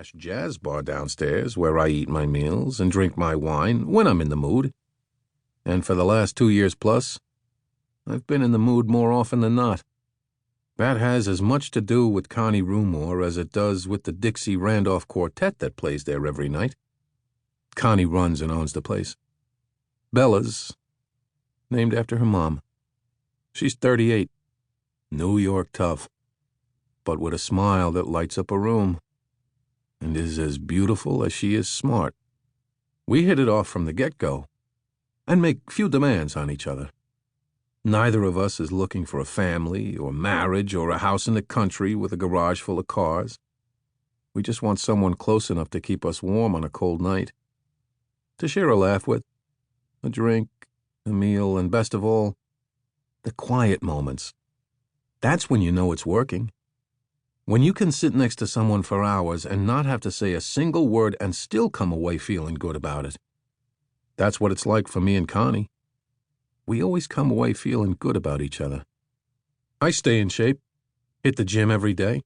jazz bar downstairs where I eat my meals and drink my wine when I'm in the mood. And for the last 2 years plus, I've been in the mood more often than not. That has as much to do with Connie Rumor as it does with the Dixie Randolph Quartet that plays there every night. Connie runs and owns the place. Bella's named after her mom. She's 38, New York tough, but with a smile that lights up a room, and is as beautiful as she is smart. We hit it off from the get-go, and make few demands on each other. Neither of us is looking for a family or marriage or a house in the country with a garage full of cars. We just want someone close enough to keep us warm on a cold night, to share a laugh with, a drink, a meal, and best of all, the quiet moments. That's when you know it's working. When you can sit next to someone for hours and not have to say a single word and still come away feeling good about it. That's what it's like for me and Connie. We always come away feeling good about each other. I stay in shape, hit the gym every day.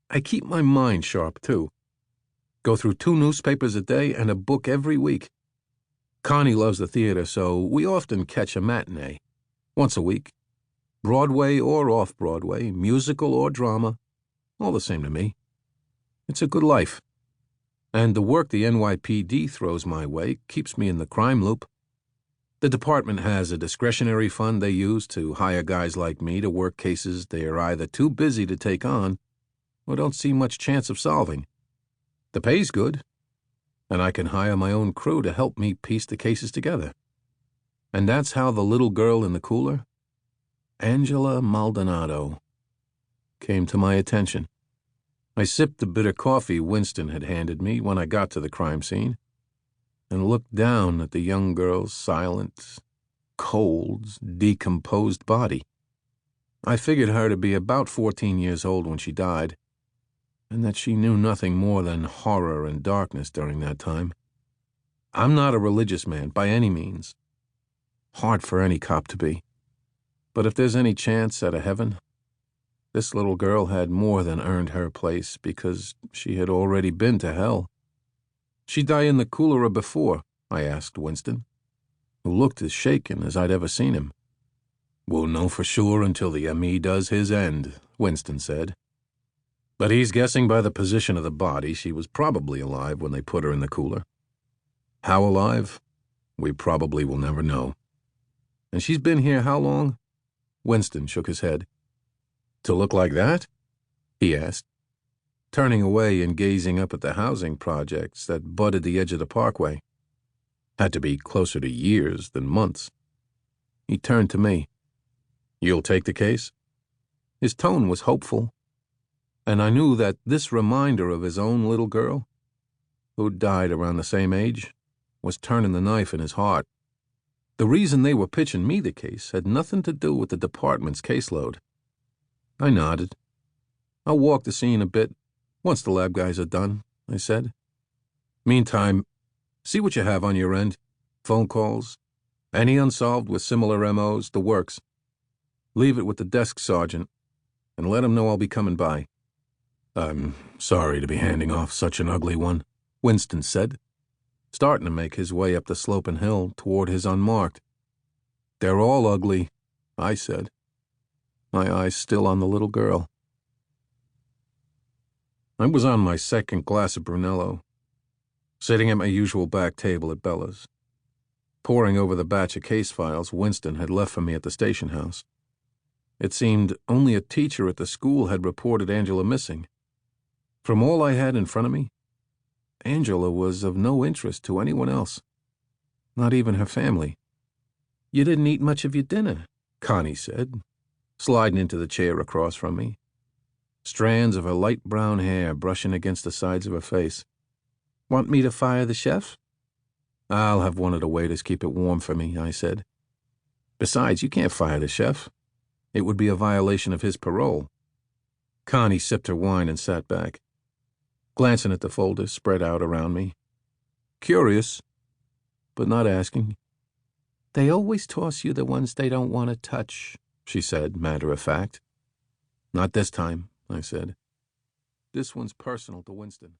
I keep my mind sharp, too. Go through 2 newspapers a day and a book every week. Connie loves the theater, so we often catch a matinee, once a week. Broadway or off-Broadway, musical or drama, all the same to me. It's a good life. And the work the NYPD throws my way keeps me in the crime loop. The department has a discretionary fund they use to hire guys like me to work cases they are either too busy to take on or don't see much chance of solving. The pay's good, and I can hire my own crew to help me piece the cases together. And that's how the little girl in the cooler, Angela Maldonado, came to my attention. I sipped the bitter coffee Winston had handed me when I got to the crime scene and looked down at the young girl's silent, cold, decomposed body. I figured her to be about 14 years old when she died, and that she knew nothing more than horror and darkness during that time. I'm not a religious man by any means. Hard for any cop to be. But if there's any chance at a heaven, this little girl had more than earned her place because she had already been to hell. She'd die in the cooler before, I asked Winston, who looked as shaken as I'd ever seen him. We'll know for sure until the ME does his end, Winston said. But he's guessing by the position of the body she was probably alive when they put her in the cooler. How alive? We probably will never know. And she's been here how long? Winston shook his head. To look like that? He asked, turning away and gazing up at the housing projects that butted the edge of the parkway. Had to be closer to years than months. He turned to me. You'll take the case? His tone was hopeful, and I knew that this reminder of his own little girl, who'd died around the same age, was turning the knife in his heart. The reason they were pitching me the case had nothing to do with the department's caseload. I nodded. I'll walk the scene a bit once the lab guys are done, I said. Meantime, see what you have on your end. Phone calls. Any unsolved with similar MOs, the works. Leave it with the desk sergeant, and let him know I'll be coming by. I'm sorry to be handing off such an ugly one, Winston said, starting to make his way up the sloping hill toward his unmarked. They're all ugly, I said, my eyes still on the little girl. I was on my second glass of Brunello, sitting at my usual back table at Bella's, poring over the batch of case files Winston had left for me at the station house. It seemed only a teacher at the school had reported Angela missing. From all I had in front of me, Angela was of no interest to anyone else, not even her family. You didn't eat much of your dinner, Connie said, sliding into the chair across from me. Strands of her light brown hair brushing against the sides of her face. Want me to fire the chef? I'll have one of the waiters keep it warm for me, I said. Besides, you can't fire the chef. It would be a violation of his parole. Connie sipped her wine and sat back, glancing at the folders spread out around me. Curious, but not asking. They always toss you the ones they don't want to touch, she said, matter of fact. Not this time, I said. This one's personal to Winston.